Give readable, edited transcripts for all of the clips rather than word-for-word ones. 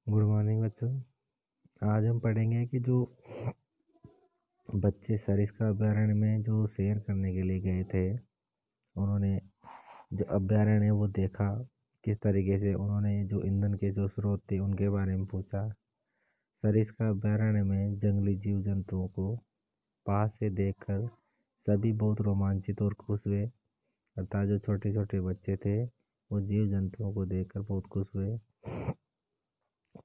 Good morning बच्चों। आज हम पढ़ेंगे कि जो बच्चे सरिस्का अभयारण्य में जो सैर करने के लिए गए थे, उन्होंने जो अभयारण्य है वो देखा। किस तरीके से उन्होंने जो ईंधन के जो स्रोत थे उनके बारे में पूछा। सरिस्का अभयारण्य में जंगली जीव जंतुओं को पास से देखकर सभी बहुत रोमांचित और खुश हुए। अर्थात जो छोटे छोटे बच्चे थे वो जीव जंतुओं को देखकर बहुत खुश हुए।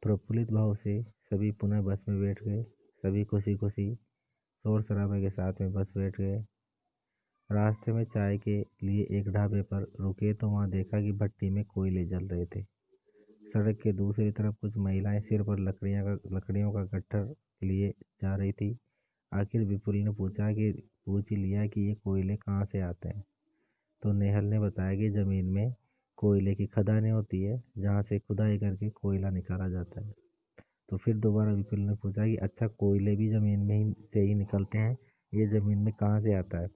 प्रफुल्लित भाव से सभी पुनः बस में बैठ गए। सभी खुशी खुशी शोर शराबे के साथ में बस बैठ गए। रास्ते में चाय के लिए एक ढाबे पर रुके तो वहां देखा कि भट्टी में कोयले जल रहे थे। सड़क के दूसरी तरफ कुछ महिलाएं सिर पर लकड़ियों का गट्ठर लिए जा रही थी। आखिर विपुल ने पूछ ही लिया कि ये कोयले कहाँ से आते हैं। तो नेहल ने बताया कि जमीन में कोयले की खदानें होती है, जहाँ से खुदाई करके कोयला निकाला जाता है। तो फिर दोबारा विपुल ने पूछा कि अच्छा, कोयले भी ज़मीन में ही से ही निकलते हैं, ये ज़मीन में कहाँ से आता है।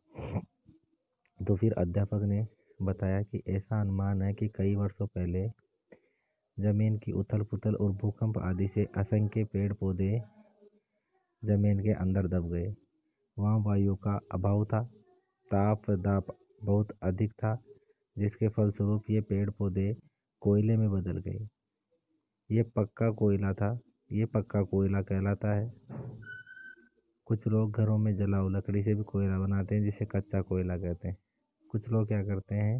तो फिर अध्यापक ने बताया कि ऐसा अनुमान है कि कई वर्षों पहले ज़मीन की उथल पुथल और भूकंप आदि से असंख्य पेड़ पौधे ज़मीन के अंदर दब गए। वहाँ वायु का अभाव था, ताप दाप बहुत अधिक था, जिसके फलस्वरूप ये पेड़ पौधे कोयले में बदल गए। ये पक्का कोयला कहलाता है। कुछ लोग घरों में जलाऊ लकड़ी से भी कोयला बनाते हैं, जिसे कच्चा कोयला कहते हैं। कुछ लोग क्या करते हैं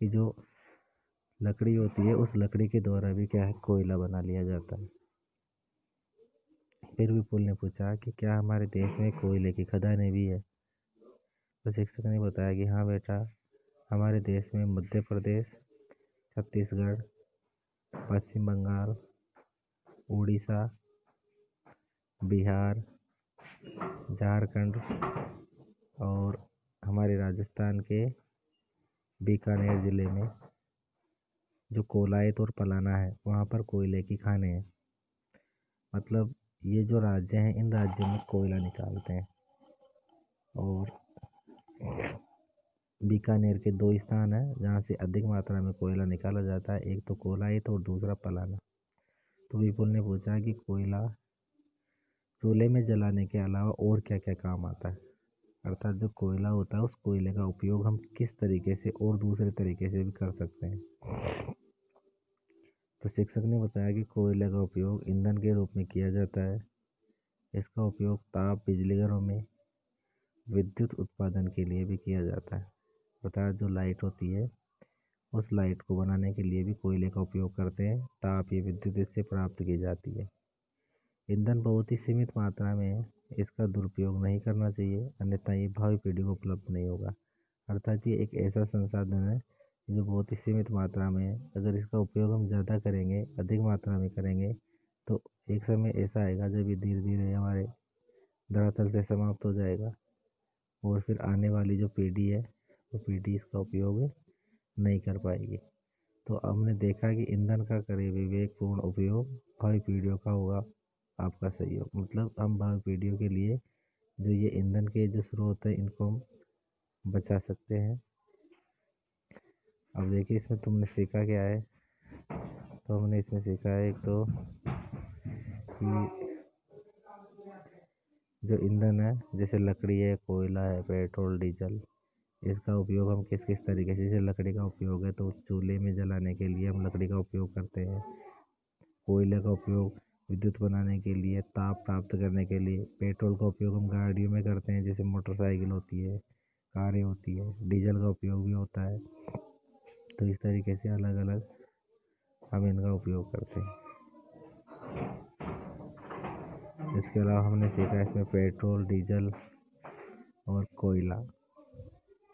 कि जो लकड़ी होती है उस लकड़ी के द्वारा भी क्या है, कोयला बना लिया जाता है। फिर विपुल ने पूछा कि क्या हमारे देश में कोयले की खदानें भी है। तो शिक्षक ने बताया कि हाँ बेटा, हमारे देश में मध्य प्रदेश, छत्तीसगढ़, पश्चिम बंगाल, उड़ीसा, बिहार, झारखंड और हमारे राजस्थान के बीकानेर ज़िले में जो कोलायत और पलाना है, वहाँ पर कोयले की खानें हैं। मतलब ये जो राज्य हैं, इन राज्यों में कोयला निकालते हैं। और बीकानेर के दो स्थान हैं जहाँ से अधिक मात्रा में कोयला निकाला जाता है, एक तो कोलायत और दूसरा पलाना। तो विपुल ने पूछा कि कोयला चूल्हे में जलाने के अलावा और क्या क्या काम आता है। अर्थात जो कोयला होता है, उस कोयले का उपयोग हम किस तरीके से और दूसरे तरीके से भी कर सकते हैं। तो शिक्षक ने बताया कि कोयले का उपयोग ईंधन के रूप में किया जाता है। इसका उपयोग ताप बिजली घरों में विद्युत उत्पादन के लिए भी किया जाता है। अर्थात जो लाइट होती है, उस लाइट को बनाने के लिए भी कोयले का उपयोग करते हैं। ताप या विद्युत इससे प्राप्त की जाती है। ईंधन बहुत ही सीमित मात्रा में है, इसका दुरुपयोग नहीं करना चाहिए, अन्यथा ये भावी पीढ़ी को उपलब्ध नहीं होगा। अर्थात ये एक ऐसा संसाधन है जो बहुत ही सीमित मात्रा में है। अगर इसका उपयोग हम ज़्यादा करेंगे, अधिक मात्रा में करेंगे, तो एक समय ऐसा आएगा जब ये धीरे धीरे हमारे धरातल से समाप्त हो जाएगा और फिर आने वाली जो पीढ़ी है वो पीढ़ी इसका उपयोग नहीं कर पाएगी। तो हमने देखा कि ईंधन का करें विवेकपूर्ण उपयोग भावी पीढ़ियों का होगा आपका सहयोग। मतलब हम भावी पीढ़ियों के लिए जो ये ईंधन के जो स्रोत है, इनको हम बचा सकते हैं। अब देखिए इसमें तुमने सीखा क्या है। तो हमने इसमें सीखा है एक तो कि जो ईंधन है, जैसे लकड़ी है, कोयला है, पेट्रोल, डीजल, इसका उपयोग हम किस किस तरीके से, जैसे लकड़ी का उपयोग है तो चूल्हे में जलाने के लिए हम लकड़ी का उपयोग करते हैं। कोयले का उपयोग विद्युत बनाने के लिए, ताप प्राप्त करने के लिए। पेट्रोल का उपयोग हम गाड़ियों में करते हैं, जैसे मोटरसाइकिल होती है, कारें होती है। डीजल का उपयोग भी होता है। तो इस तरीके से अलग अलग हम इनका उपयोग करते हैं। इसके अलावा हमने सीखा इसमें पेट्रोल, डीजल और कोयला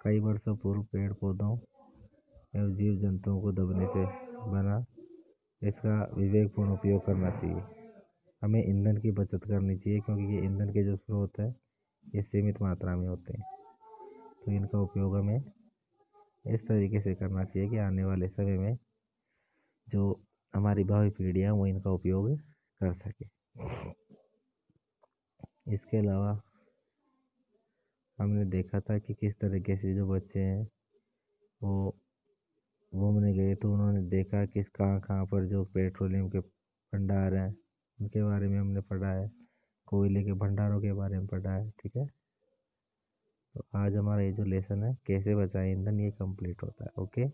कई वर्षों पूर्व पेड़ पौधों एवं जीव जंतुओं को दबने से बना। इसका विवेकपूर्ण उपयोग करना चाहिए। हमें ईंधन की बचत करनी चाहिए, क्योंकि ये ईंधन के जो स्रोत है ये सीमित मात्रा में होते हैं। तो इनका उपयोग हमें इस तरीके से करना चाहिए कि आने वाले समय में जो हमारी भावी पीढ़ियाँ वो इनका उपयोग कर सके। इसके अलावा हमने देखा था कि किस तरीके से जो बच्चे हैं वो घूमने गए, तो उन्होंने देखा कि कहाँ कहाँ पर जो पेट्रोलियम के भंडार हैं उनके बारे में हमने पढ़ा है, कोयले के भंडारों के बारे में पढ़ा है। ठीक है, तो आज हमारा ये जो लेसन है कैसे बचाएं ईंधन, ये कंप्लीट होता है। ओके।